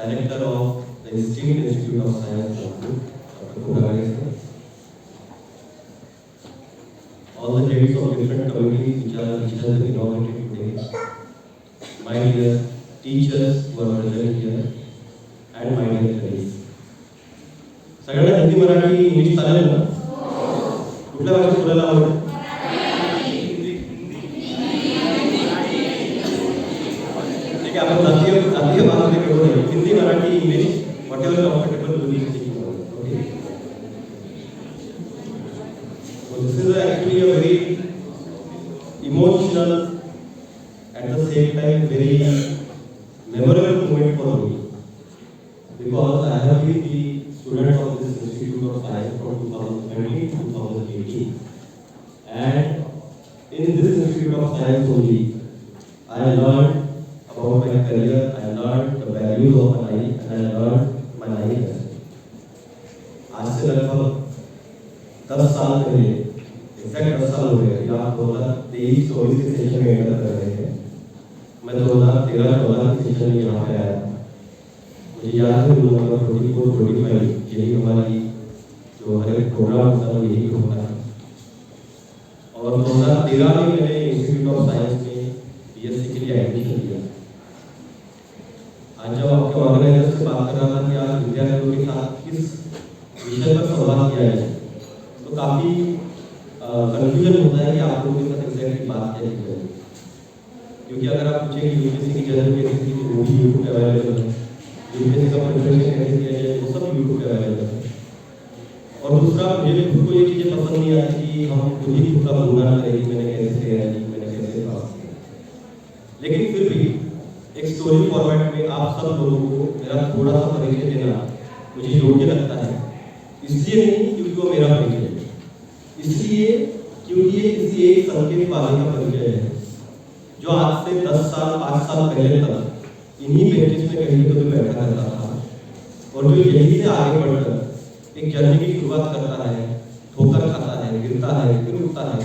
Director of the Esteemed Institute of Science, Dr. Kodagare, all the heads of different committees which have been inaugurated today, my dear teachers who are present here, and my dear colleagues. सगळ्यांना Hindi Marathi English चालेल ना? कुठल्या भाषेत बोलायला आवडेल? ठीक आहे, आपण जातीय भाषेत बोलूया. Hindi Marathi English whatever comfortable you will speak. Okay. So this is actually a very emotional, at the same time very memorable moment for me, because I have been the student of this Institute of Science from 2017 to 2018, and in this Institute of Science only I learned about my career, I learned the values of my life, and I learned my life. आज से लगभग 10 साल पहले, exact 10 साल हो गए, या 2023-24 के सेशन में एंटर कर रहे हैं। मैं 2013-14 के सेशन में यहाँ पे आया। मुझे याद है रूम नंबर 44-45, यही हमारी जो हर एक प्रोग्राम होता है यही होता है। और 2013 में मैंने इंस्टीट्यूट ऑफ साइंस में बीएससी के लिए एडमिशन लिया। आज जब आपके ऑर्गेनाइजर से बात कर रहा था कि आज विद्यार्थियों के साथ किस विषय पर संवाद किया जाए, तो काफ़ी कंफ्यूजन होता है कि आप लोगों के साथ एग्जैक्टली बात क्या की जाए। क्योंकि अगर आप पूछें कि यूपीएससी की जर्नल कैसे थी, वो भी यूट्यूब पे अवेलेबल है। यूपीएससी का प्रिपरेशन कैसे किया जाए, वो सब यूट्यूब पे अवेलेबल है। और दूसरा, मुझे खुद को ये चीज़ें पसंद नहीं आती कि हम खुद ही खुद का गुणगान करें कि मैंने कैसे तैयारी की, मैंने कैसे पास किया। लेकिन फिर भी एक स्टोरी फॉर्मेट में आप सब लोगों को मेरा थोड़ा सा परिचय देना मुझे योग्य लगता है। इसलिए नहीं क्योंकि वो मेरा परिचय है, इसलिए क्योंकि ये किसी एक संकेत वाले का परिचय है जो आज से 10 साल 5 साल पहले तक इन्हीं बेंचेस में कहीं तो बैठा रहता था, और जो यहीं से आगे बढ़कर एक जर्नी की शुरुआत करता है, ठोकर खाता है, गिरता है, फिर उठता है,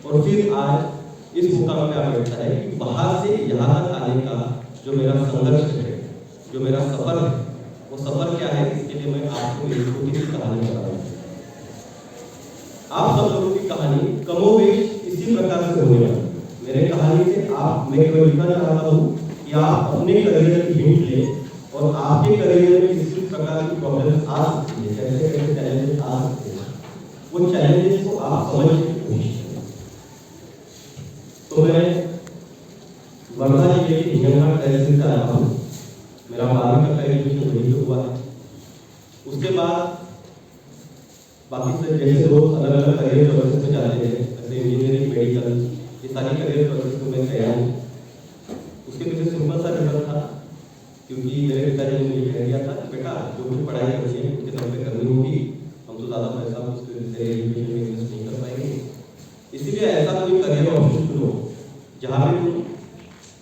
और फिर आज इस मुकाम पे आ बैठता है कि बाहर से यहाँ तक आने का जो मेरा संघर्ष है, जो मेरा सफर है, वो सफर क्या है, इसके लिए मैं आपको एक छोटी सी कहानी बता रहा हूँ। आप सब लोगों की कहानी कमोबेश इसी प्रकार से होने वाली है। मेरे कहानी से मैं केवल लिखना चाहता हूँ कि आप अपने करियर की हिंट लें और आपके करियर में किसी प्रकार की प्रॉब्लम आ सकती है, कैसे कैसे चैलेंजेस आ सकते हैं, वो चैलेंजेस को आप समझने की कोशिश करें। तो मैं वर्धा जिले के हिंगणघाट तहसील से आया हूँ। मेरा 12वीं का एजुकेशन वहीं से हुआ है। उसके बाद बाकी से जैसे लोग अलग अलग करियर प्रोसेस में जाते हैं, जैसे इंजीनियरिंग, मेडिकल, ये सारी करियर प्रोसेस में मैं गया हूँ। उसके पीछे सिंपल सा रीजन था, क्योंकि मेरे पिताजी ने मुझे कह दिया था कि बेटा जो भी पढ़ाई करनी है उसके दम पे करनी होगी, हम तो ज़्यादा पैसा उसके एजुकेशन में इन्वेस्ट नहीं कर पाएंगे। इसीलिए ऐसा कोई करियर ऑप्शन चुनो जहाँ पे तुम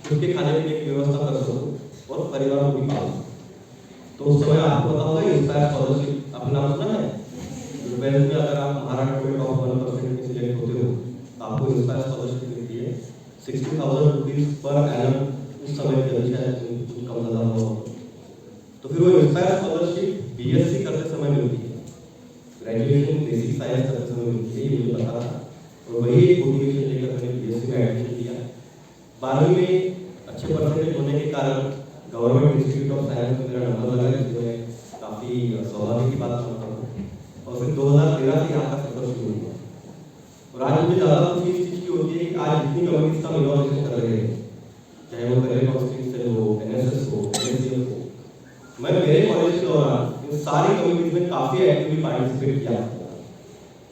खुद के खाने पीने की व्यवस्था कर सको और परिवार को भी पालो। तो उस समय आपको पता होगा इंस्पायर स्कॉलरशिप, आपने नाम सुना है? ट्वेल्थ में अगर आप महाराष्ट्र में टॉप 1% में सिलेक्ट होते हो तो आपको इंस्पायर स्कॉलरशिप मिलती है 60,000 रुपीज़ पर एनम। उस समय पे अभी शायद कुछ कम ज़्यादा हो, तो फिर वो इंस्पायर स्कॉलरशिप बीएससी करते समय मिलती है, ग्रेजुएशन बेसिक साइंस करते समय मिलती है, ये मुझे पता था। और वही एक मोटिवेशन लेकर मैंने बीएससी में एडमिशन लिया। 12वीं में अच्छे परसेंटेज होने के कारण गवर्नमेंट इंस्टीट्यूट ऑफ साइंस में मेरा नंबर लगा, जिसमें काफ़ी सौभाग्य की बात समझता हूँ। और फिर 2013 से यहाँ का सफर शुरू हुआ। और आज मुझे ज़्यादा खुशी इस चीज़ की होती है कि आज जितनी कम्युनिटीज का इनोवेशन कर रहे हैं, चाहे वो करियर काउंसलिंग से हो, एनएसएस हो, एनएससीएफ हो, मैं मेरे कॉलेज के दौरान इन सारी कम्युनिटीज में काफ़ी एक्टिवली पार्टिसिपेट किया।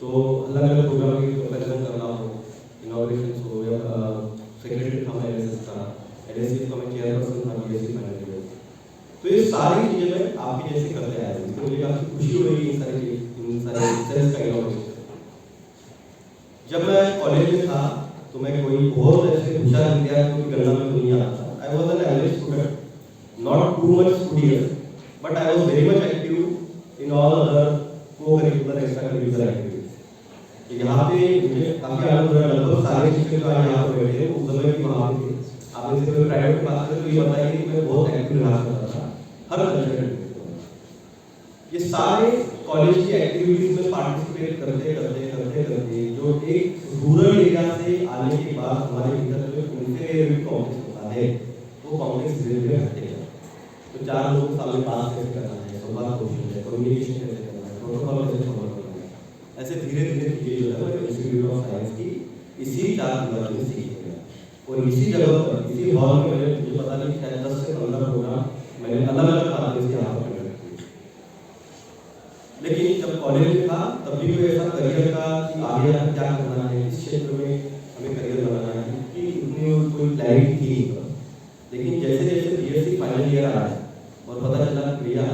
तो अलग अलग प्रोग्राम की प्रिपरेशन करना हो, इनोवेशन हो, या सेक्रेटरी था मैं एनएसएस का, एनएससीएफ का मैं चेयरपर्सन था बीएससी फाइनल ईयर। तो ये सारी चीज़ें मैं आपके जैसे करते आया हूँ, तो मुझे काफ़ी खुशी हो रही है इन सारी रिसर्च का इनोवेशन। जब मैं कॉलेज में था तो मैं कोई बहुत ऐसे होशियार विद्यार्थियों की गणना में नहीं आता। I was an average student, not too much studious, but I was very much active in all other को करिकुलर एक्स्ट्रा करिकुलर एक्टिविटीज। यहाँ पे मुझे काफ़ी आनंद हो रहा है, लगभग सारे शिक्षक जो आज यहाँ पर बैठे उस समय भी वहाँ पे थे। आप जैसे कोई प्राइवेट में बात करें तो ये बताइए कि मैं बहुत एक्टिव रहा करता था, हर कल्चरल डिबेट में। ये सारे कॉलेज की एक्टिविटीज में पार्टिसिपेट करते करते करते करते जो एक रूरल एरिया से आने के बाद हमारे भीतर जो इंटरनेट कॉम्प्लेक्स होता है वो कॉम्प्लेक्स धीरे धीरे हटेगा। तो चार लोगों के सामने बात कैसे करना है, संवाद कौशल है, कम्युनिकेशन कैसे करना है, प्रोटोकॉल कैसे फॉलो करना है, ऐसे धीरे धीरे चीजें जो है इंस्टीट्यूट ऑफ साइंस की इसी चार दीवार में सीखी गया। और इसी जगह पर इसी हॉल में मैंने मुझे पता नहीं शायद 10 से 15 प्रोग्राम मैंने अलग अलग बातें से यहाँ पर कंडक्ट किए। लेकिन जब कॉलेज में था तब भी कोई ऐसा करियर का कि आगे क्या करना है, इस क्षेत्र में हमें करियर बनाना है कि उतनी कोई क्लैरिटी थी नहीं। लेकिन जैसे जैसे बीएससी फाइनल ईयर आया और पता चला कि भैया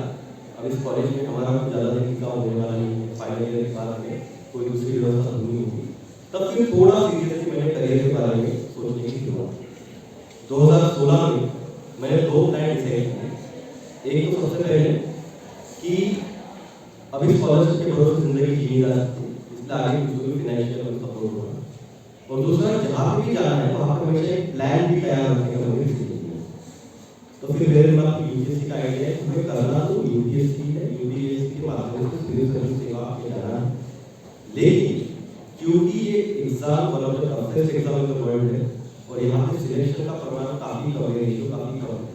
अब इस कॉलेज में हमारा कुछ ज़्यादा दिन का होने वाला नहीं है, फाइनल ईयर के बाद में कोई दूसरी व्यवस्था नहीं होगी, तब फिर थोड़ा सीरियसली मैंने करियर के बारे में सोचने की शुरुआत की। 2016 में मैंने 2 प्लान डिसाइड किए। एक तो सबसे पहले कि अब इस स्कॉलरशिप के भरोसे जिंदगी जीनी जा सकती है, इसलिए आगे मुझे फाइनेंशियल सपोर्ट होगा। और दूसरा, जहाँ पे भी जाना है वहाँ पे हमेशा एक प्लान भी तैयार रखने का मुझे सीखना है। तो फिर मेरे दिमाग में यूपीएससी का आइडिया है, हमें करना तो यूपीएससी है, यूपीएससी के माध्यम से सिविल सर्विस सेवा में जाना है। लेकिन क्योंकि ये exam one of the toughest exam in the world है और यहाँ पे सिलेक्शन का प्रमाण काफी कम है, रेशियो काफी कम है,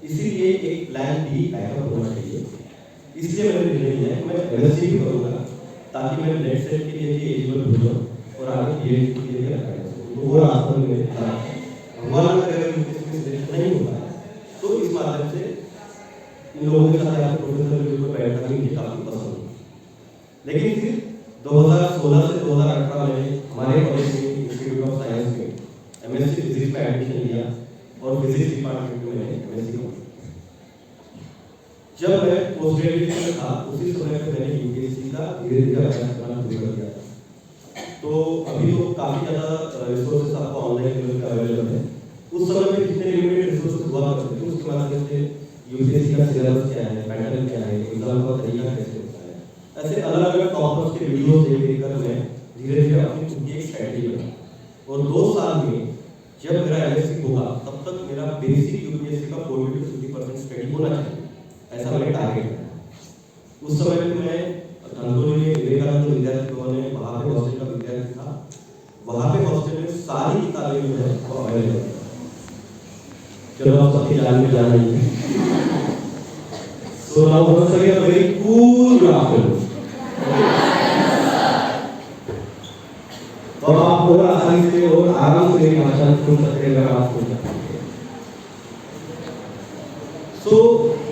इसीलिए एक प्लान भी बैकअप होना चाहिए। इसलिए मैंने निर्णय लिया कि मैं एमएससी भी करूँगा ताकि मैं नेट सेट के लिए भी एलिजिबल हो जाऊँ और आगे पीएचडी के लिए भी अप्लाई कर सकूँ। वो रास्ता में मेरे पास भगवान का अगर यूपीएससी में सिलेक्शन नहीं होता है तो इस माध्यम से इन लोगों के साथ यहाँ प्रोफेसर के ऊपर बैठना भी मुझे काफी पसंद है। लेकिन फिर 2016 से 2018 में हमारे कॉलेज में इंस्टीट्यूट ऑफ साइंस में एमएससी फिजिक्स में एडमिशन लिया और फिजिक्स डिपार्टमेंट में मैंने एमएससी किया। जब मैं पोस्ट ग्रेजुएशन में था उसी समय पे मैंने यूपीएससी का धीरे धीरे अभ्यास करना शुरू कर दिया। तो अभी तो काफी ज्यादा रिसोर्सेस आपको ऑनलाइन लेवल पे अवेलेबल है। उस समय में जितने लिमिटेड रिसोर्सेस हुआ करते थे उसके माध्यम से यूपीएससी का सिलेबस क्या है, पैटर्न क्या है, एग्जाम का तरीका कैसे होता है, ऐसे अलग अलग टॉपर्स के वीडियोस देखकर मैं धीरे धीरे अपनी खुद की एक स्ट्रेटजी बनाई। और 2 साल में जब मेरा एमएससी होगा तब तक मेरा बेसिक यूपीएससी का 40 से 50% स्टडी होना चाहिए, ऐसा मैंने टारगेट किया। उस समय पे मैं धनतोली में विवेकानंद विद्यार्थी भवन में वहाँ पे हॉस्टल का विद्यार्थी था। वहाँ पे हॉस्टल में सारी किताबें जो है वो अवेलेबल है। चलो आप सबकी जान में जाना ही है। So now once again a very cool good afternoon. तो आप और आसानी से और आराम से मेरी भाषा सुन सकते हैं अगर आप सुन सकते हैं। So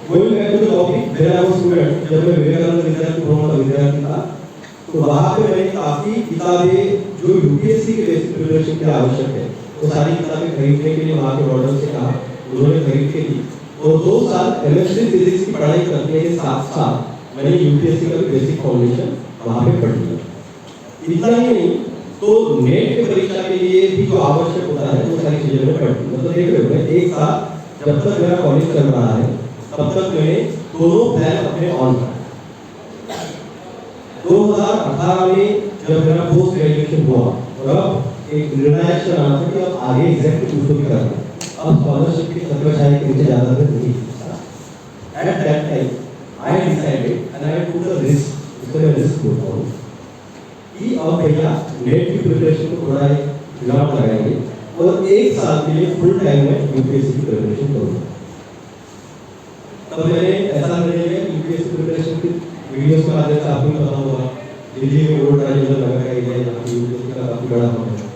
going back to the topic, when I was student, जब मैं विवेकानंद विद्यार्थी भवन का विद्यार्थी था, तो वहाँ पे मैंने काफी किताबें जो यूपीएससी के बेसिक प्रिपरेशन के लिए आवश्यक है, वो सारी किताबें खरीदने के लिए वहाँ के ऑर्डर से कहा, उन्होंने खरीद के दी। और 2 साल एमएससी फिजिक्स की पढ़ाई करने के साथ साथ मैंने यूपीएससी का भी बेसिक फाउंडेशन वहाँ पे पढ़ लिया। इतना ही नहीं तो नेट की परीक्षा के लिए भी जो आवश्यक होता है वो सारी चीजें मैं पढ़ ली। मतलब देख रहे हो एक साथ जब तक मेरा कॉलेज चल रहा है तब तक मैंने दोनों प्लान अपने ऑन था। 2018 में जब मेरा पोस्ट ग्रेजुएशन हुआ और अब एक निर्णायक क्षण आना था कि अब आगे एग्जैक्ट कुछ भी करना है, अब स्कॉलरशिप की छत्रछाया के नीचे ज्यादा देर नहीं। At that time I decided and I took the risk, इसको मैं रिस्क बोलता हूँ कि अब भैया नेट की प्रिपरेशन को थोड़ा दिमाग लगाएंगे और 1 साल के लिए फुल टाइम में यूपीएससी की प्रिपरेशन करूँगा। तब मैंने ऐसा निर्णय लिया यूपीएससी प्रिपरेशन की वीडियोस के माध्यम से आपको पता होगा दिल्ली में रोड ट्रांजिशन लगा है, यहाँ पे यूपीएससी का काफी बड़ा हॉल है।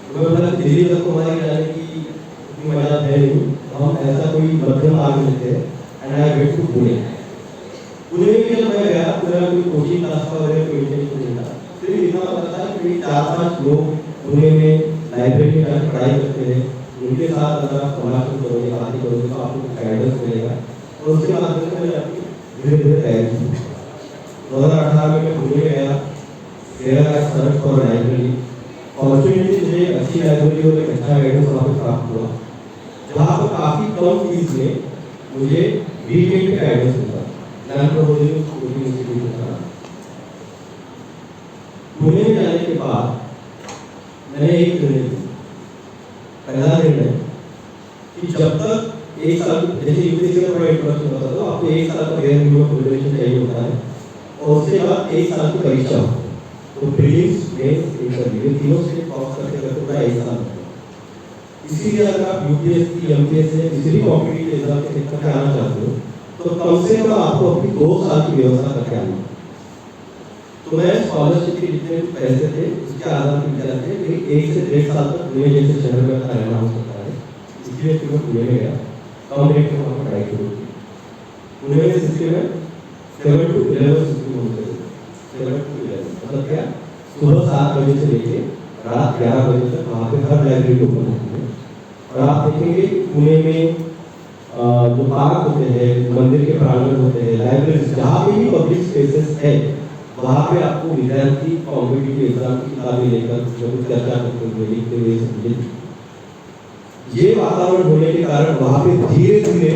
तो मैं बोला दिल्ली तक तो हमारी जाने की इतनी मजा है नहीं, हम ऐसा कोई मध्यम मार्ग लेते हैं and I went to Pune. Pune में जब मैं गया तो मेरा कोई कोचिंग क्लास का वगैरह कोई इंटेंशन नहीं था, सिर्फ इतना पता था कि 4-5 लोग पुणे में लाइब्रेरी में जाकर पढ़ाई करते हैं, उनके साथ अगर आप संभाषण करोगे, बातें करोगे तो आपको गाइडेंस मिलेगा और उसके माध्यम से मैंने अपनी धीरे धीरे तैयारी की। 2018 में मैं पुणे गया, मेरा सर्च फॉर लाइब्रेरी, फॉर्चुनेटली मुझे अच्छी लाइब्रेरी और एक अच्छा गाइडेंस वहाँ पे प्राप्त हुआ, जहाँ पर काफ़ी कम फीस में मुझे वीकेंड का गाइडेंस मिला। पुणे में जाने के बाद मैंने एक निर्णय लिया, पहला निर्णय कि जब तक एक साल जैसे यूपीएससी का थोड़ा इंट्रोडक्शन होता है, तो आपको एक साल का गैर मिनिमम प्रिपरेशन चाहिए होता है और उसके बाद एक साल की परीक्षा होती है। तो प्रीलिम्स, मेंस, इंटरव्यू, ये तीनों स्टेज पास करते करते पूरा एक साल लगता है। इसीलिए अगर आप यूपीएससी, एमपीएससी या किसी भी कॉम्पिटिटिव एग्जाम के सेक्टर में आना चाहते हो तो कम से कम आपको अपनी 2 साल की व्यवस्था करके आनी है। तो मैं स्कॉलरशिप के जितने पैसे थे उसके आधार पर विचार किया कि 1 से 1.5 साल तक पुणे जैसे शहर में अपना रहना हो सकता है, इसलिए फिर मैं पुणे में गया, कम रेट में वहाँ पर पढ़ाई शुरू की। पुणे में सिस्टम है 7 to 11 सिस्टम होते हैं, 7 to 11 मतलब क्या, सुबह 7 बजे से लेके रात 11 बजे तक वहाँ पे हर लाइब्रेरी ओपन होती है। और आप देखेंगे पुणे में जो पार्क होते हैं, मंदिर के प्रांगण होते हैं, लाइब्रेरी, जहाँ पे भी पब्लिक स्पेसेस है वहाँ पे आपको विद्यार्थी कॉम्पिटिटिव एग्जाम की किताबें लेकर चर्चा करते हुए, लिखते हुए समझे। ये वातावरण होने के कारण वहाँ पे धीरे धीरे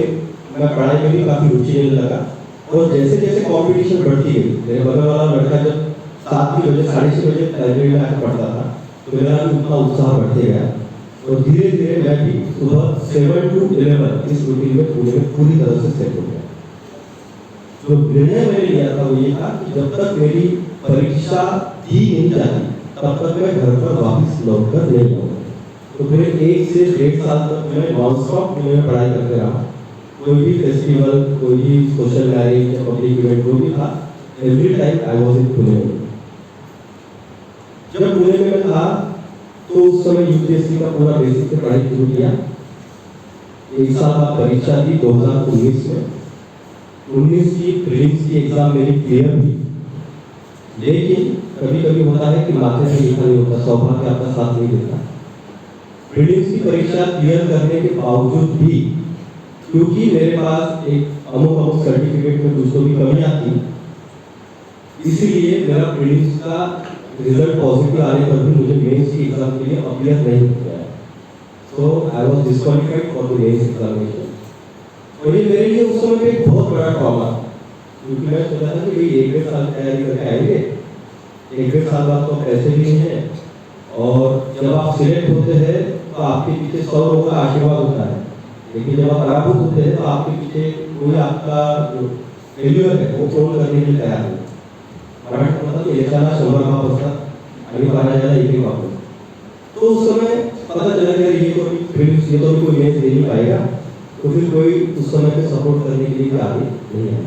मैं पढ़ाई में भी काफी रुचि लेने लगा। और जैसे जैसे कंपटीशन बढ़ती गई, मेरे बगल वाला लड़का जब 7 बजे 6:30 बजे लाइब्रेरी में आकर पढ़ता था तो मेरा भी उतना उत्साह बढ़ते गया और धीरे धीरे मैं भी सुबह 7 to 11 इस रूटीन में पुणे में पूरी तरह से सेट हो गया। जो निर्णय मैंने लिया था वो ये था कि जब तक मेरी परीक्षा दी नहीं जाती तब तक मैं घर पर वापस लौटकर नहीं आऊंगा। तो फिर 1 से 1.5 साल तक मैं नॉन स्टॉप पुणे में पढ़ाई करते रहा। कोई भी फेस्टिवल, कोई भी सोशल मैरिज या पब्लिक इवेंट जो भी था, every time I was in Pune. जब पुणे में मैं था तो उस समय यूपीएससी का पूरा बेसिक से पढ़ाई शुरू किया। 1 साल बाद परीक्षा दी 2019 में। 19 की प्रीलिम्स की एग्जाम मेरी क्लियर हुई, लेकिन कभी कभी होता है कि माथे से लिखा नहीं होता, सौभाग्य आपका साथ नहीं देता। प्रीलिम्स की परीक्षा क्लियर करने के बावजूद भी क्योंकि मेरे पास एक अमुक सर्टिफिकेट में कुछ तो भी कमियां थी, इसीलिए मेरा प्रीलिम्स का रिजल्ट पॉजिटिव आने पर भी मुझे मेंस की एग्जाम के लिए अपीयर नहीं किया। So I was disqualified for the mains examination. और ये मेरे लिए उस समय पे एक बहुत बड़ा ट्रॉमा, क्योंकि मैं सोचा था कि भाई 1-1.5 साल तैयारी करके आएंगे, 1-1.5 साल बाद तो पैसे भी नहीं है, और जब आप सिलेक्ट होते हैं तो आपके पीछे 100 लोगों का आशीर्वाद होता है, लेकिन जब आप पराभूत होते हैं तो आपके पीछे कोई आपका जो फेल्यूर है वो पूर्ण करने के लिए तैयार है। मराठी मतलब कि यशाला 100 बाप असतात आणि पाण्याला 1 बाप असतो। तो उस समय पता चला कि ये तो कोई मैच दे नहीं पाएगा, तो फिर कोई उस समय पे सपोर्ट करने के लिए आगे नहीं आया।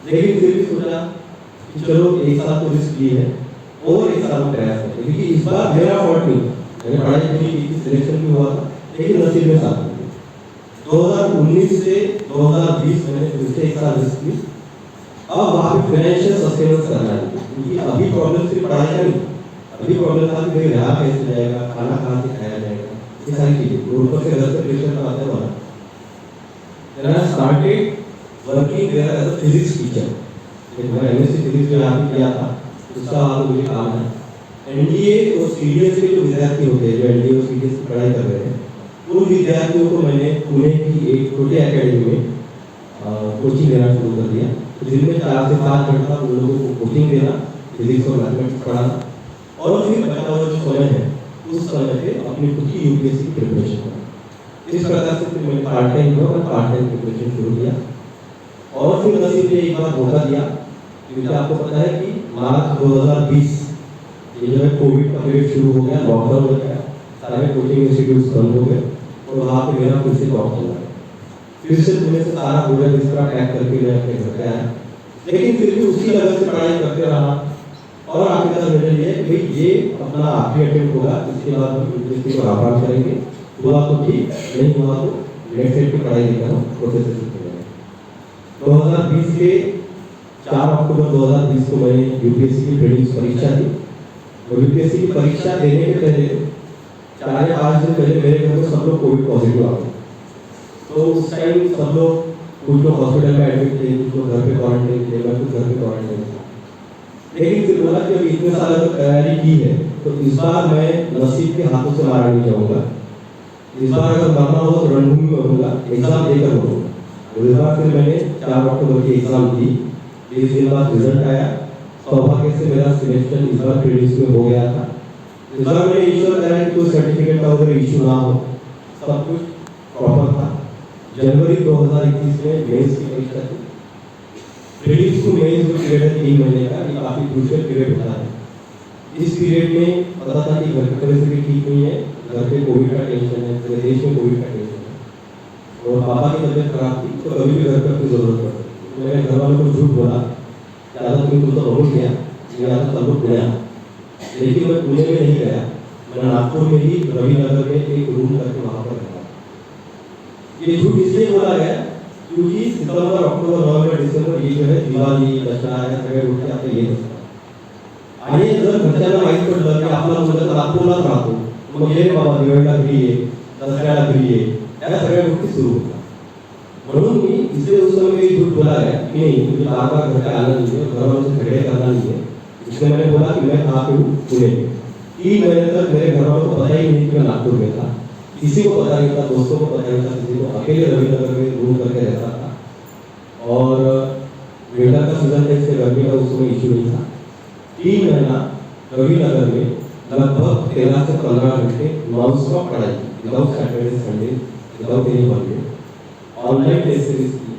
लेकिन फिर भी सोचा कि चलो 1 साल तो रिस्क ली है और 1 साल में प्रयास करते, क्योंकि इस बार मेरा फॉल्ट नहीं, मैंने पढ़ाई पूरी की, सिलेक्शन भी हुआ था, लेकिन नसीब में साथ नहीं। 2019 से 2020 मैंने फिर से 1 साल रिस्क ली। अब वहाँ पे फाइनेंशियल सस्टेनेंस करना है, क्योंकि अभी प्रॉब्लम सिर्फ पढ़ाई का नहीं, अभी प्रॉब्लम था कि भाई रहा कैसे जाएगा, खाना कहाँ से खाया जाएगा, ये सारी चीजें। ऊपर से घर से प्रेशर तो आता है वाला। Then I started working there as a physics teacher. मैं एमएससी फिजिक्स में यहाँ किया था, उसका हाल मुझे काम है। एनडीए और सीडीएस के जो विद्यार्थी होते हैं, जो एनडीए और सीडीएस की पढ़ाई कर रहे हैं, उन विद्यार्थियों को मैंने पुणे की एक छोटी एकेडमी में कोचिंग देना शुरू कर दिया। तो दिन में 4 से 5 घंटा उन लोगों को कोचिंग देना, फिजिक्स और मैथमेटिक्स पढ़ाना, और फिर बचा हुआ जो समय है उस समय पे अपनी खुद की यूपीएससी की प्रिपरेशन करना। इस प्रकार से फिर मैंने पार्ट टाइम प्रिपरेशन शुरू किया। और फिर नसीब ने एक बार धोखा दिया, क्योंकि आपको पता है कि मार्च 2020 ये जो है कोविड का पीरियड शुरू हो गया, लॉकडाउन हो गया, सारे कोचिंग इंस्टीट्यूट्स बंद हो गए और वहाँ पे मेरा फिर से जॉब चला। फिर से पुणे से सारा पूरा बिस्तरा पैक करके मैं अपने घर पे आया, लेकिन फिर भी उसी लगन से पढ़ाई करते रहा और आखिरकार मैंने लिया कि भाई ये अपना आखिरी अटेम्प्ट होगा, इसके बाद हम यूपीएससी को आभार करेंगे। हुआ तो ठीक, नहीं हुआ तो नेक्स्ट सेट की पढ़ाई लेकर हम प्रोफेसर सीखते हैं। 2020 के 4 अक्टूबर 2020 को मैंने यूपीएससी की प्रीलिम्स परीक्षा दी। और यूपीएससी की परीक्षा देने के पहले 4 या 5 दिन पहले मेरे घर में सब लोग कोविड पॉजिटिव आ गए। तो उस टाइम सब लोग, कुछ लोग हॉस्पिटल में एडमिट थे, कुछ लोग घर पे क्वारंटाइन थे, मैं कुछ घर पे क्वारंटाइन था। लेकिन फिर बोला कि अभी इतने साल तक तैयारी की है तो इस बार मैं नसीब के हाथों से मारा नहीं जाऊंगा। इस बार अगर मरना हो तो रणभूमि में होगा, एग्जाम देकर होगा। तो इस बार फिर मैंने 4 अक्टूबर की एग्जाम दी। 20 दिन बाद रिजल्ट आया। सौभाग्य से मेरा सिलेक्शन इस बार प्रीलिम्स में हो गया था। इस बार मैंने ईश्वर करा कि कोई सर्टिफिकेट का वगैरह इशू ना हो, सब कुछ प्रॉपर था। जनवरी 2021 में मेंस की परीक्षा थी। प्रीलिम्स टू मेंस जो पीरियड है 3 महीने का, ये काफी क्रूशियल पीरियड होता है। इस पीरियड में पता था कि घर की परिस्थिति ठीक नहीं है, घर पे कोविड का टेंशन है, पूरे देश में कोविड का टेंशन है और पापा की तबीयत खराब थी, तो कभी भी घर पे अपनी जरूरत पड़ती। मैंने घर वालों को झूठ बोला, ज़्यादा तुम तो रोड गया, ज़्यादा तब गया, लेकिन मैं पुणे में नहीं गया, मैं नागपुर में ही रविनगर में एक रूम करके वहाँ पर रहा। ये झूठ इसलिए बोला गया क्योंकि सितंबर, अक्टूबर, नवंबर, दिसंबर ये जो है दिवाळी, दसरा सगळे गोष्टी आपल्या येत असतात आणि जर घरच्यांना माहीत पडलं की आपला मुलगा नागपूरलाच राहतो, मग ये बाबा दिवाळीला घरी ये, दसऱ्याला घरी ये, या सगळ्या गोष्टी सुरू होतात। म्हणून मी इसलिए उस समय ये झूठ बोला गया कि नहीं मुझे बार-बार घर पे आना नहीं है, घर वालों से झगड़े करना नहीं है। इसलिए मैंने बोला कि मैं कहाँ पे हूँ, पुणे में। 3 महीने तक मेरे घर वालों को पता ही नहीं कि मैं नागपुर में था, किसी को पता नहीं था, दोस्तों को पता नहीं था, किसी को, अकेले रविनगर में रूम करके रहता था और विंटर का सीजन था इसलिए गर्मी का उस समय इशू नहीं था। 3 महीना रविनगर में लगभग 13 से 15 घंटे नॉन स्टॉप पढ़ाई, without Saturday Sunday, without any holiday, online test series की,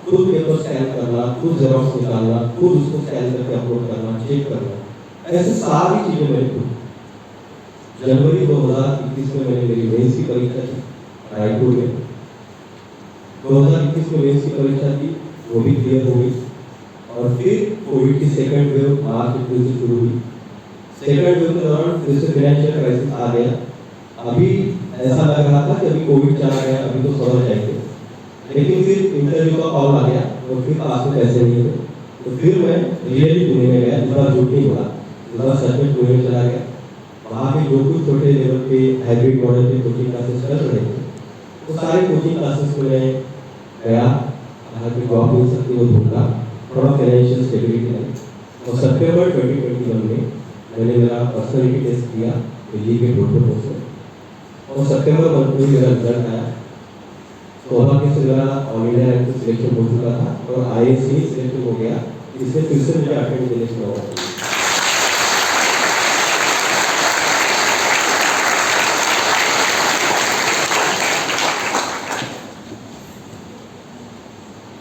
खुद पेपर स्कैन करना, खुद जेरॉक्स निकालना, खुद उसको स्कैन करके अपलोड करना, चेक करना, ऐसे सारी चीजें मैंने की। जनवरी 2021 में मैंने मेरी मेंस की परीक्षा की रायपुर में। 2021 में मेंस की परीक्षा की, वो भी क्लियर हो गई और फिर कोविड की सेकंड वेव मार्च अप्रैल से शुरू हुई। सेकंड वेव के दौरान फिर से फाइनेंशियल क्राइसिस आ गया। अभी ऐसा लग रहा था कि अभी कोविड चला गया, अभी तो सवर जाएंगे, लेकिन फिर इंटरव्यू का कॉल आ गया और फिर पास में पैसे नहीं थे, तो फिर मैं रियली पुणे में गया। इस बार झूठ नहीं बोला, इस बार सच में पुणे में चला गया। वहाँ पे जो कुछ छोटे लेवल पे हाइब्रिड मॉडल के कोचिंग क्लासेस चल रहे थे, वो सारे कोचिंग क्लासेस में मैं गया, कहा कि जॉब मिल सकती वो ढूंढा, थोड़ा फाइनेंशियल स्टेबिलिटी आई और सितंबर 2021 में मैंने मेरा पर्सनैलिटी टेस्ट किया दिल्ली के बोर्ड पोस्ट में और सितंबर मंथ में मेरा रिजल्ट आया। सौभाग्य से मेरा ऑल इंडिया रैंक सिलेक्शन हो चुका था और IAS में सिलेक्शन हो गया, इसलिए फिर से मुझे अटेंड करने का मौका मिला।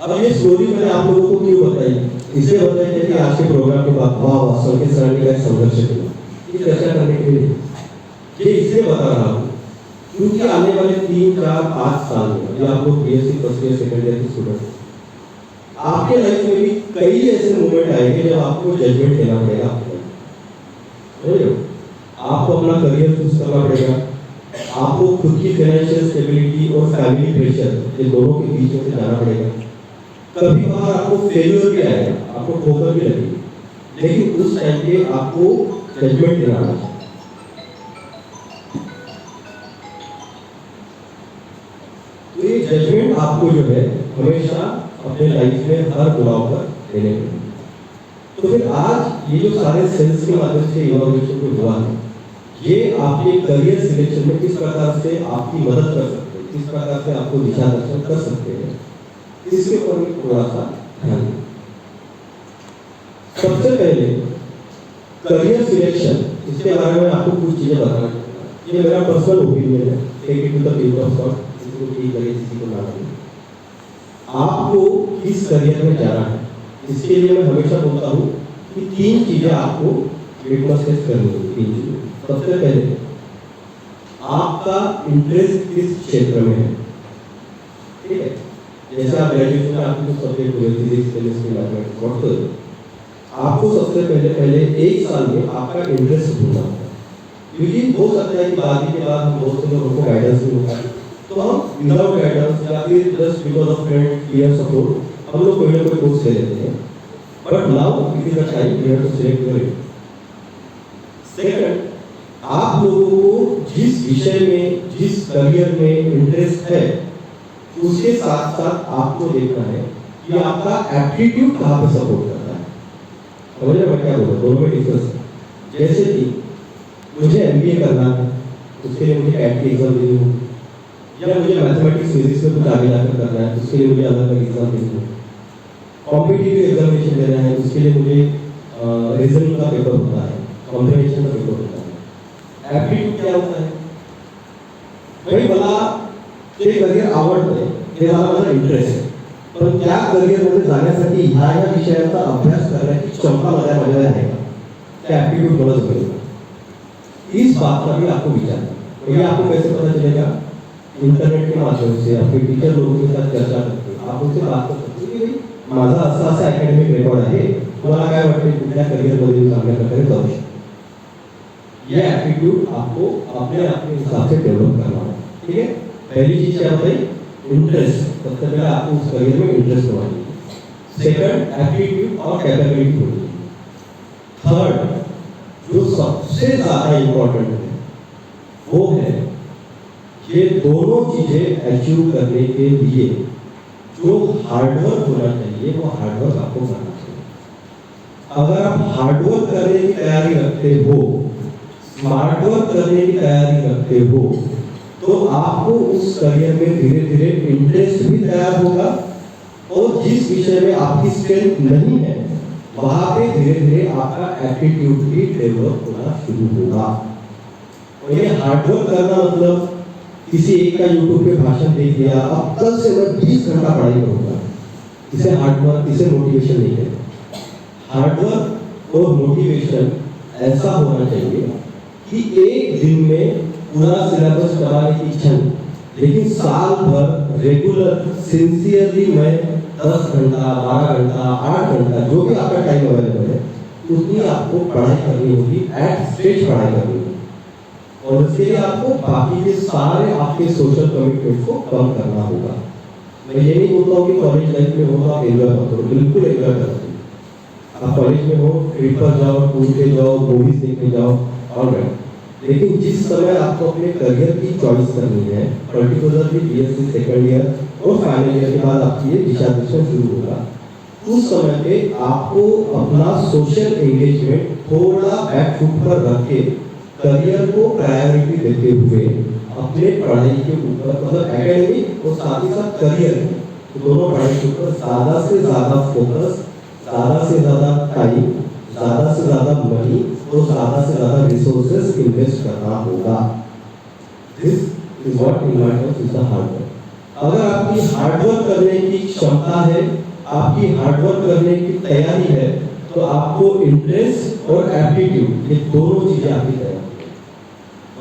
अब ये स्टोरी मैंने आप लोगों को क्यों बताई, इसलिए बताई है कि आज के प्रोग्राम के बाद वाह संकेत सरानी का संघर्ष हुआ, ये चर्चा करने के लिए ये इसलिए बता रहा हूँ क्योंकि आने वाले 3, 4, 5 साल में ये आप लोग BSc first year second year के स्टूडेंट, आपके लाइफ में भी कई ऐसे मोमेंट आएंगे जब आपको जजमेंट लेना पड़ेगा। आपको अपना करियर चूज करना पड़ेगा, आपको खुद की फाइनेंशियल स्टेबिलिटी और फैमिली प्रेशर ये दोनों के बीच में से जाना पड़ेगा। कभी कभार आपको फेलियर भी आएगा, आपको ठोकर भी लगेगी, लेकिन उस टाइम पे आपको जजमेंट लेना होगा। तो ये जजमेंट आपको जो है हमेशा अपने लाइफ में हर बुलाव पर देने पड़ेगा। तो फिर आज ये जो सारे सेल्स के माध्यम से इनोवेशन को हुआ है, ये आपके करियर सिलेक्शन में किस प्रकार से आपकी मदद कर सकते हैं, किस प्रकार से आपको दिशा दर्शन कर सकते हैं, इसके ऊपर भी थोड़ा सा ध्यान दें। सबसे पहले करियर सिलेक्शन, इसके बारे में आपको कुछ चीजें बताना चाहिए। ये मेरा पर्सनल ओपिनियन है, take it to the people of God, किसी को ठीक लगे किसी को ना लगे। आपको किस करियर में जाना है, इसके लिए मैं हमेशा बोलता हूँ कि 3 चीजें आपको लिटमस टेस्ट करनी है। 3 चीजें। सबसे पहले आपका इंटरेस्ट किस क्षेत्र में है, ठीक है। जैसे आप ग्रेजुएशन में आपकी कुछ सब्जेक्ट हुए, फिजिक्स, केमिस्ट्री, मैथमेटिक्स, व्हाटएवर, आपको सबसे पहले 1 साल में आपका इंटरेस्ट ढूंढना होगा, क्योंकि हो सकता है कि बाद के बाद हम बहुत से लोगों को गाइडेंस भी होता है, तो हम विदाउट गाइडेंस या फिर just because of friend peer support हम लोग कोई ना कोई कोर्स ले लेते हैं, but now it is the time you have to select your interest. Second, आप लोगों को जिस विषय में, जिस करियर में इंटरेस्ट है, उसके साथ साथ आपको देखना है कि आपका एप्टीट्यूड कहाँ पे सपोर्ट करता है। समझ रहे मैं क्या बोल रहा हूँ, दोनों में डिफरेंस है। जैसे कि मुझे MBA करना है, उसके लिए मुझे कैट की एग्जाम देनी होगी, या मुझे मैथमेटिक्स फिजिक्स में कुछ आगे जाकर करना है, उसके लिए मुझे अलग अलग एग्जाम देनी होगी। कॉम्पिटिटिव एग्जामिनेशन देना है, उसके लिए मुझे रीजनिंग का पेपर होता है, कॉम्प्रिहेंशन का पेपर होता है। एप्टीट्यूड क्या होता है भाई, मला ते करियर आवडतंय हे मला माझा इंटरेस्ट आहे. पण त्या करिअरमध्ये जाण्यासाठी ह्या विषयाचा अभ्यास करण्याची क्षमता माझ्यामध्ये आहे का, त्या ऍप्टिट्यूड मला जमेगा, इस बात का भी आपको विचार और ये आपको कैसे पता चलेगा, इंटरनेट के माध्यम से अपने टीचर लोगों के साथ चर्चा करके आप उनसे बात कर सकते हो की माझा असा असा अकॅडमिक रेकॉर्ड आहे, तुम्हाला काय वाटते कुठल्या करिअरमध्ये मी चांगल्या प्रकारे जाऊ शकतो. ये एप्टीट्यूड आपको अपने अपने हिसाब से डेवलप करना है. ठीक है, पहली चीज क्या बताई, इंटरेस्ट. सबसे पहले आपको उस करियर में इंटरेस्ट होना चाहिए. सेकंड, एप्टीट्यूड और कैपेबिलिटी होनी चाहिए. थर्ड, जो सबसे ज्यादा इंपॉर्टेंट है वो है ये दोनों चीजें अचीव करने के लिए जो हार्डवर्क होना चाहिए वो हार्डवर्क आपको करना चाहिए. अगर आप हार्डवर्क करने की तैयारी रखते हो, स्मार्ट वर्क करने की तैयारी रखते हो, तो आपको उस करियर में धीरे धीरे इंटरेस्ट भी तैयार होगा और जिस विषय में आपकी स्ट्रेंथ नहीं है वहां पे धीरे धीरे आपका एप्टीट्यूड भी डेवलप होना शुरू होगा. और ये हार्डवर्क करना मतलब किसी एक का यूट्यूब पे भाषण देख लिया, अब कल से मैं 20 घंटा पढ़ाई करूंगा, इसे हार्डवर्क, इसे मोटिवेशन नहीं है. हार्डवर्क और मोटिवेशन ऐसा होना चाहिए कि एक दिन में पूरा सिलेबस कराने की इच्छा नहीं, लेकिन साल भर रेगुलर सिंसियरली मैं 10 घंटा 12 घंटा 8 घंटा जो भी आपका टाइम अवेलेबल है उतनी आपको पढ़ाई करनी होगी, एट स्टेज पढ़ाई करनी होगी. और इसके लिए आपको बाकी के सारे आपके सोशल कमिटमेंट को कम करना होगा. मैं ये नहीं बोलता हूँ कि कॉलेज लाइफ में हो तो आप एंजॉय मत करो, बिल्कुल एंजॉय करो. आप कॉलेज में हो, ट्रिप पर जाओ, टूर पे जाओ, मूवीज देखने जाओ, ऑलराइट. लेकिन जिस समय आपको अपने करियर की चॉइस करनी है, पर्टिकुलरली बीएससी सेकंड ईयर और फाइनल ईयर के बाद आपकी ये दिशा दर्शन शुरू होगा, उस समय पे आपको अपना सोशल एंगेजमेंट थोड़ा बैक फुट पर रख के करियर को प्रायोरिटी देते हुए अपने पढ़ाई के ऊपर, मतलब एकेडमिक और साथ ही साथ करियर, दोनों पढ़ाई के ऊपर ज्यादा से ज्यादा फोकस, ज्यादा से ज्यादा टाइम, ज्यादा से ज्यादा मनी और ज्यादा से ज्यादा रिसोर्सेज इन्वेस्ट करना होगा. This is what in my terms is the hard work. अगर आपकी हार्डवर्क करने की क्षमता है, आपकी हार्डवर्क करने की तैयारी है, तो आपको इंटरेस्ट और एप्टीट्यूड ये दोनों चीजें आपकी तैयार.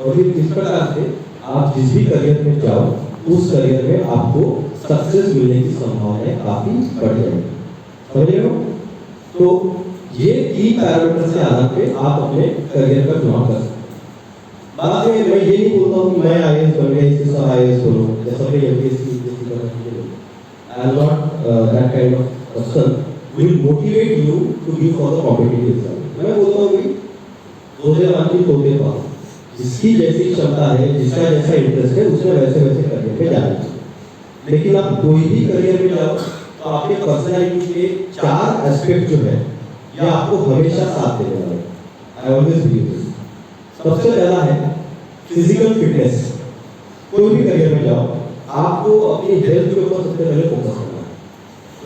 और फिर इस प्रकार से आप जिस भी करियर में जाओ उस करियर में आपको सक्सेस मिलने की संभावनाएं काफी बढ़ जाएगी. समझ रहे हो? तो ये 3 पैरामीटर के आधार पे आप अपने करियर का चुनाव कर सकते हैं. बाद में मैं ये नहीं बोलता हूँ कि मैं आईएएस बन गया इसके साथ आईएएस बनो, जैसा कि एमपीएससी यूपीएससी का नहीं. I am not that kind of person who will motivate you to give for the competitive exam. मैं बोलता हूँ कि तोते वांची तोते पाओ, जिसकी जैसी क्षमता है, जिसका जैसा इंटरेस्ट है, उसने वैसे वैसे करियर में जाना चाहिए. लेकिन आप कोई भी करियर में जाओ तो आपके पर्सनैलिटी के 4 एस्पेक्ट जो है ये आपको हमेशा साथ देने वाले. I always believe this. सबसे पहला है फिजिकल फिटनेस. कोई भी करियर में जाओ आपको अपनी हेल्थ के ऊपर सबसे पहले फोकस करना है.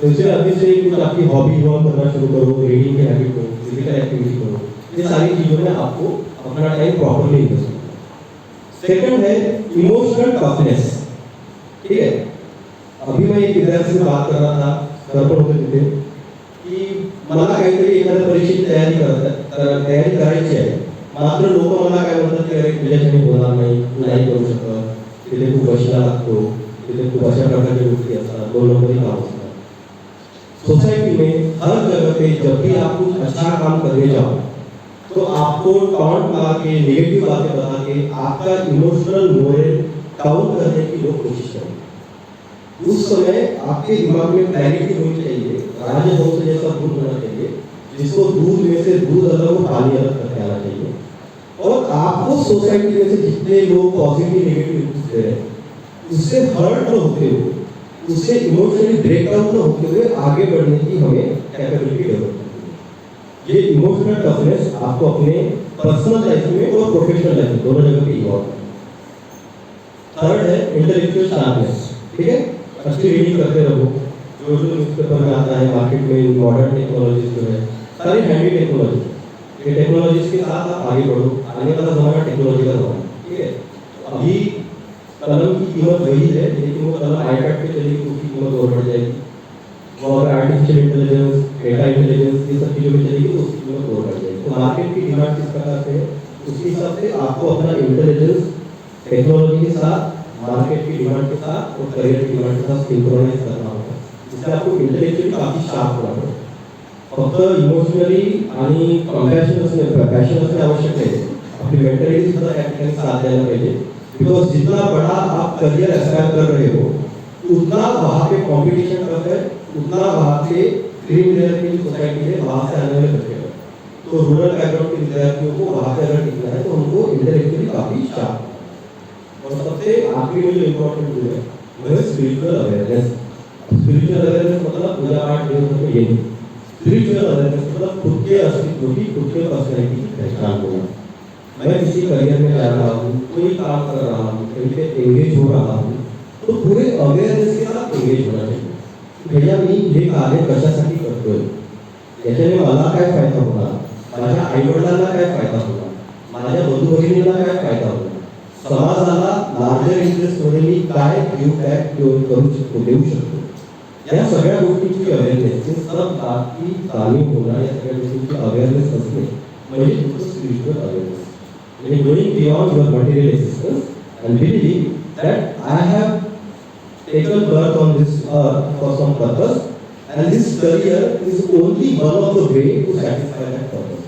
तो इसलिए अभी से कुछ आपकी हॉबी इन्वॉल्व करना शुरू करो, रीडिंग की हैबिट करो, फिजिकल एक्टिविटी करो. ये सारी चीजों में आपको अपना टाइम प्रॉपर्ली इन्वेस्ट करना है. सेकंड है इमोशनल टफनेस. ठीक है, अभी मैं एक विद्यार्थी से बात कर रहा था, दर्पण होते तिथे की मला काहीतरी एखाद्या परीक्षेची तयारी करायची आहे, मात्र लोक मला काय म्हणतात की अरे तुझ्याच्याने होणार नाही, तू नाही करू शकत, तिथे खूप बसला लागतो, तिथे खूप अशा प्रकारच्या गोष्टी असतात, 2 नंबरी काम असतात. सोसाइटी में हर जगह पे जब भी आप कुछ अच्छा काम करने जाओ तो आपको टॉन्ट मार के, नेगेटिव बातें बता के आपका इमोशनल मोरल डाउन करने की लोग कोशिश करेंगे. उस समय आपके दिमाग में क्लैरिटी होनी चाहिए, राजहंस जैसा दूध होना चाहिए, जिसको दूध में से दूध अलग और पानी अलग करके आना चाहिए. और आपको सोसाइटी में से जितने लोग पॉजिटिव नेगेटिव पूछते हैं उससे हर्ट न होते हुए, उससे इमोशनली ब्रेकडाउन न होते हुए आगे बढ़ने की हमें कैपेबिलिटी डेवलप करनी है. ये इमोशनल टफनेस आपको अपने पर्सनल लाइफ में और प्रोफेशनल लाइफ में दोनों जगह पे इवॉल्व करना है. थर्ड है इंटेलेक्चुअल शार्पनेस. ठीक है, अच्छी रीडिंग करते रहो, जो जो न्यूज़पेपर में आता है, मार्केट में मॉडर्न टेक्नोलॉजीज जो है, सारी हैंडी टेक्नोलॉजी, ये टेक्नोलॉजीज के साथ आप आगे बढ़ो. आने वाला जमाना टेक्नोलॉजी का जमाना. ठीक है, अभी कलम की कीमत वही है, लेकिन वो कलम आईपैड पे चलेगी तो उसकी कीमत और बढ़ जाएगी। वो अगर आर्टिफिशियल इंटेलिजेंस, डेटा इंटेलिजेंस ये सब चीज़ों में चलेगी तो उसकी कीमत और बढ़ जाएगी। तो मार्केट की डिमांड किस प्रकार से है, उसके हिसाब से आपको अपना इंटेलिजेंस टेक्नोलॉजी के साथ, मार्केट की डिमांड के साथ और करियर की डिमांड के साथ सिंक्रोनाइज करना होगा, जिससे आपको इंटेलेक्चुअली काफ़ी शार्प होना पड़ेगा। फक्त इमोशनली आणि कॉम्पॅशन असणे, पॅशन असणे आवश्यक आहे, अपनी मेंटलिटी सुद्धा या ठिकाणी साथ द्यायला पाहिजे। बिकॉज जितना बड़ा आप करियर एस्पायर कर रहे हो, उतना वहाँ पे कॉम्पिटिशन टफ है, उतना वहाँ पे क्रीम लेयर की सोसाइटी है, वहाँ से आने वाले बच्चे हैं। तो रूरल बैकग्राउंड के विद्यार्थियों को वहाँ पे अगर टिकना है तो उनको इंटेलेक्चुअली काफ़ी शार्प। और सबसे आखिरी में जो इम्पोर्टेंट जो है वो है स्पिरिचुअल अवेयरनेस। स्पिरिचुअल अवेयरनेस मतलब पूजा पाठ ये नहीं, स्पिरिचुअल अवेयरनेस मतलब खुद के अस्तित्व की, खुद के पर्सनैलिटी की पहचान होना। मैं किसी करियर में जा रहा हूँ, कोई काम कर रहा हूँ, कहीं पे एंगेज हो रहा हूँ, तो पूरे अवेयरनेस के साथ एंगेज होना चाहिए। भैया मी हे कार्य कशासाठी करतोय, याच्याने मला काय फायदा होणार, माझ्या आईवडिलांना काय फायदा होणार, माझ्या बंधू भगिनींना काय फायदा होणार, समाजाला लार्जर इंटरेस्टमध्ये मी काय गिव्ह बॅक करू शकतो, देऊ शकतो, या सगळ्या गोष्टींची अवेअरनेस, हे सब बाकी जाणीव होणार, या सगळ्या गोष्टींची अवेअरनेस असणे म्हणजे तुमचं spiritual awareness. And going beyond your material existence and believing that I have taken birth on this earth for some purpose and this career is only one of the way to satisfy that purpose.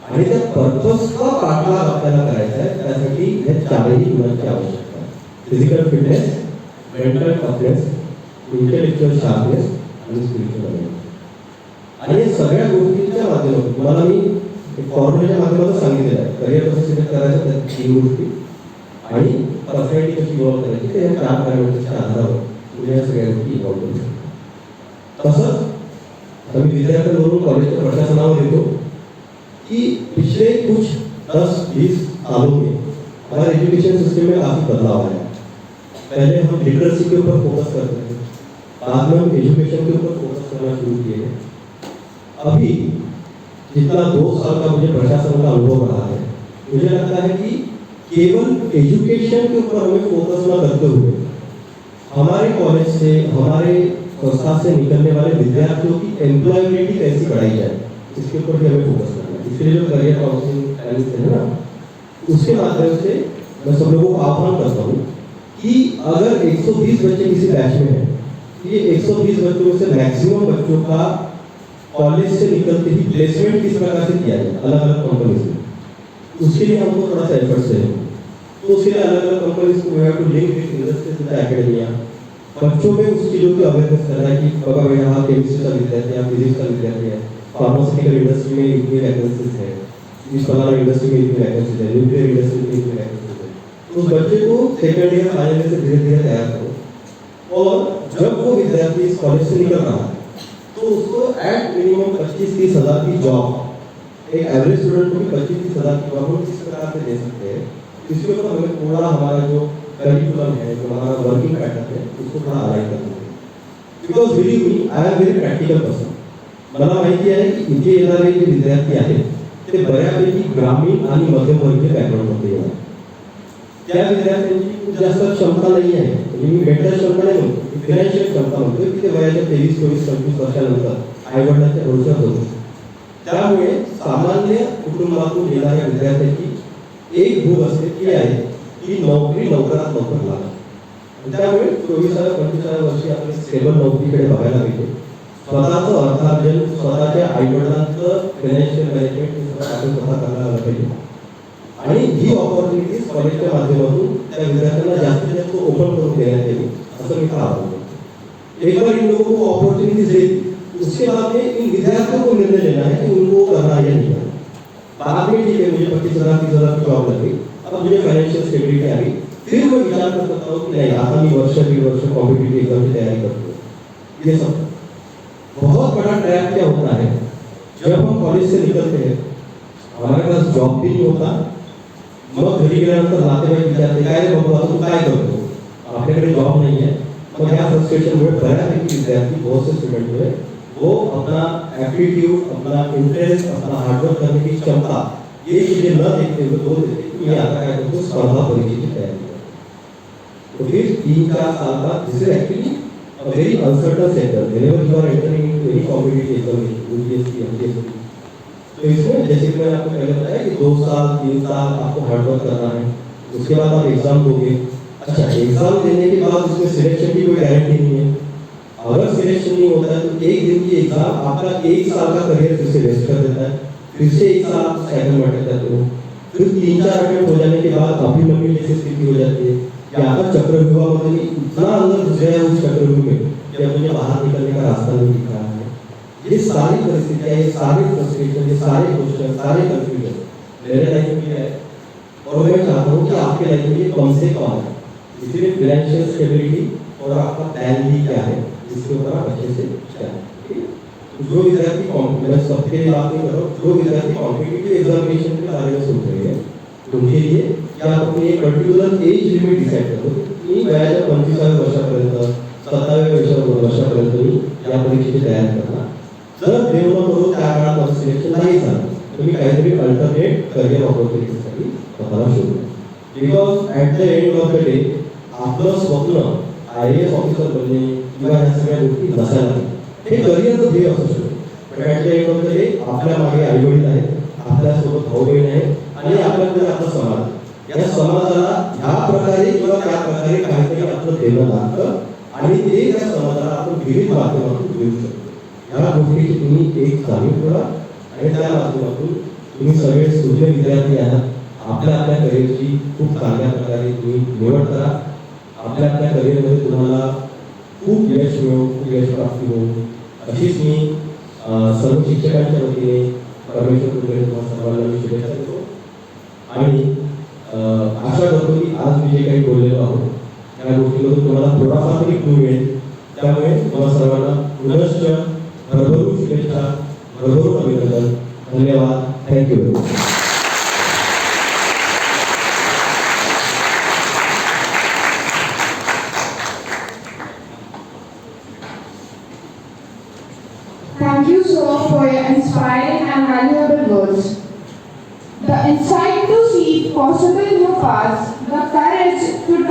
आणि त्या पर्पजचा पाठलाग आपल्याला करायचा आहे, त्यासाठी हे चारही गुणांची आवश्यकता आहे. Physical fitness, mental toughness, intellectual sharpness आणि स्पिरिच्युअल अवेअरनेस. आणि या सगळ्या गोष्टींच्या माध्यमातून तुम्हाला मी फॉर्म्युलेच्या माध्यमातून सांगितलेलं आहे. करिअर कसं सिलेक्ट करायचं, त्या 3 गोष्टी आणि पर्सनॅलिटी कशी इव्हॉल्व करायची, ते या 4 पॅरामीटर्सच्या आधारावर तुम्ही या सगळ्या गोष्टी इव्हॉल्व करू शकता. तसंच आता मी विद्यार्थ्यांवरून कॉलेजच्या प्रशासनावर येतो कि पिछले कुछ 10-20 सालों में हमारे एजुकेशन सिस्टम में काफ़ी बदलाव आया। पहले हम लिटरेसी के ऊपर फोकस करते थे, बाद में हम एजुकेशन के ऊपर फोकस करना शुरू किए। अभी जितना 2 साल का मुझे प्रशासन का अनुभव रहा है, मुझे लगता है कि केवल एजुकेशन के ऊपर हमें फोकस न करते हुए हमारे कॉलेज से, हमारे संस्था से निकलने वाले विद्यार्थियों की एम्प्लॉयबिलिटी कैसी बढ़ाई जाए, इसके ऊपर भी हमें फोकस करना है। इसके लिए जो करियर काउंसलिंग है ना, उसके माध्यम से मैं सब लोगों को आह्वान करता हूँ कि अगर 120 बच्चे किसी बैच में हैं, ये 120 बच्चों में से मैक्सिमम बच्चों का कॉलेज से निकलते ही प्लेसमेंट किस प्रकार से किया जाए अलग अलग कंपनीज में, उसके लिए हमको थोड़ा सा एफर्ट्स चाहिए। तो उसके लिए अलग अलग कंपनीज को we have to link with industries with academia, बच्चों में उस चीज़ों की अवेयरनेस करना है कि बाबा भैया हाँ केमिस्ट्री का विद्यार्थी है, फिजिक्स का विद्यार्थी है, फार्मास्यूटिकल इंडस्ट्री में इतनी वैकेंसीज है, इस प्रकार इंडस्ट्री में इतनी वैकेंसीज है, न्यूक्लियर इंडस्ट्री में इतनी वैकेंसीज है। तो उस बच्चे को सेकेंड ईयर फाइनल ईयर से धीरे धीरे तैयार करो, और जब वो विद्यार्थी इस कॉलेज से निकल रहा है तो उसको एट मिनिमम 25-30 हज़ार की जॉब, एक एवरेज स्टूडेंट को भी 25-30 हज़ार की जॉब हम किस प्रकार से दे सकते हैं, इसके ऊपर हमें थोड़ा हमारा जो करिकुलम है, जो हमारा वर्किंग पैटर्न है, उसको थोड़ा अलाइन करना है। Because believe me, I am very practical person. मला माहिती आहे की इथे येणारे जे विद्यार्थी आहेत ते बऱ्यापैकी ग्रामीण आणि मध्यमवर्गीय बॅकग्राऊंडमध्ये येणार. त्या विद्यार्थ्यांची खूप जास्त क्षमता नाही आहे, म्हणजे मी मेंटल क्षमता नाही म्हणतो, फिनान्शियल क्षमता म्हणतो की ते वयाच्या 23-24-25 वर्षानंतर आईवडिलांच्या भरोश्यावर होतो. त्यामुळे सामान्य कुटुंबातून येणाऱ्या विद्यार्थ्यांची एक भूक असते ती आहे की नोकरी लवकरात लवकर लागते. त्यामुळे 24-25 वर्षी आपण स्टेबल नोकरीकडे बघायला पाहिजे. स्वतःचं अर्थार्जन, स्वतःच्या आईवडिलांचं फायनान्शियल मॅनेजमेंट आपण स्वतः करायला आलं पाहिजे. आणि ही ऑपॉर्च्युनिटीज कॉलेजच्या माध्यमातून त्या विद्यार्थ्यांना जास्तीत जास्त ओपन करून देण्यात यावी असं मी आवाहन करतो. एक बार इन लोगों को अपॉर्चुनिटीज दे, उसके बाद में इन विद्यार्थियों को निर्णय लेना है कि उनको करना है या नहीं करना. बाद में ठीक है, मुझे 25,000-30,000 की जॉब लगी, अब मुझे फाइनेंशियल स्टेबिलिटी आ गई, फिर मैं विचार कर सकता हूँ कि नहीं आता मैं वर्ष 1.5 वर्ष कॉम्पिटिटिव एग्जाम की तैयारी करता हूँ. ये सब बहुत बड़ा ट्रैप क्या होता है, जब हम कॉलेज से निकलते हैं हमारे पास जॉब भी नहीं होता, मग घरी गेल्यानंतर नातेवाईक विचारते काय रे बाबा तू काय करतो, आपल्याकडे जॉब नहीं है. मग या फ्रस्ट्रेशनमुळे बऱ्यापैकी विद्यार्थी, बहुत से स्टूडेंट जो है वो अपना एप्टीट्यूड, अपना इंटरेस्ट, अपना हार्डवर्क करने की क्षमता ये चीजें न देखते हुए बोल देते कि मैं आता क्या करतो, स्पर्धा परीक्षेची तयारी करतो. तो फिर 3-4 साल बाद this is actually a very uncertain sector whenever you are entering into any competitive examination UPSC MPSC तो इसमें जैसे कि मैंने आपको पहले बताया कि 2 साल 3 साल आपको हार्डवर्क करना है उसके बाद आप एग्जाम दोगे अच्छा एग्जाम देने के बाद उसमें सिलेक्शन की कोई गारंटी नहीं है अगर सिलेक्शन नहीं होता है तो एक दिन की एग्जाम आपका 1 साल का करियर फिर से वेस्ट कर देता है फिर से 1 साल आप साइकिल में अटक जाते हो फिर 3-4 अटेम्प्ट हो जाने के बाद अभी नवी जैसी स्थिति हो जाती है कि आपका चक्रव्यूह मतलब कि इतना अंदर घुस गया है उस चक्रव्यूह में कि अब मुझे बाहर निकलने का रास्ता नहीं दिख रहा है ये सारी परिस्थितियां ये सारे फ्रस्ट्रेशन ये सारे क्वेश्चन सारे कंफ्यूजन मेरे लाइफ में है और मैं चाहता हूँ कि आपके लाइफ में ये कम से कम है इसलिए फाइनेंशियल स्टेबिलिटी और आपका प्लान भी क्या है इसके ऊपर आप अच्छे से चलें जो विद्यार्थी कॉम्पिटेंस सबके लिए बात नहीं करो जो विद्यार्थी कॉम्पिटिटिव एग्जामिनेशन के बारे में सोच रहे हैं तुमके लिए क्या आप अपनी एक पर्टिक्युलर एज लिमिट डिसाइड करो की वयाच्या 25व्या वर्षापर्यंत 27व्या वर्षापर्यंत या परीक्षेची तयारी करणार जर देव न करो त्या काळात माझं सिलेक्शन नाही झालं तुम्ही काहीतरी अल्टरनेट करियर ऑपॉर्च्युनिटीसाठी स्वतःला शोधा because at the end of the day आपलं स्वप्न IAS ऑफिसर बनणे किंवा ह्या सगळ्या गोष्टी नसायला हे करिअरचं ध्येय असू शकतं पण at the end of the day आपल्या मागे आईवडील आहेत आपल्यासोबत भाऊ बहीण आहेत आणि आपल्याकडे आपला समाज या समाजाला ह्या प्रकारे किंवा त्या प्रकारे काहीतरी आपलं देणं लागतं आणि ते त्या समाजाला आपण विविध माध्यमातून देऊ शकतो ह्या गोष्टीची तुम्ही एक जाणीव ठेवा आणि त्या माध्यमातून तुम्ही सगळे सुज्ञ विद्यार्थी आहात आपल्या करिअरची खूप चांगल्या प्रकारे तुम्ही निवड करा आपल्या करिअरमध्ये तुम्हाला खूप यश मिळो खूप यश प्राप्ती हो अशीच मी सर्व शिक्षकांच्या वतीने परमेश्वर कृपेने तुम्हाला सर्वांना मी शुभेच्छा देतो आणि आशा करतो की आज मी जे काही बोललेलो आहोत त्या गोष्टीमधून तुम्हाला थोडाफार तरी क्लू मिळेल त्यामुळे तुम्हाला सर्वांना पुनश्च भरभरून शुभेच्छा भरभरून अभिनंदन धन्यवाद thank you very much Thank you so much for your inspiring and valuable words. The insight to see possible new paths, the courage to try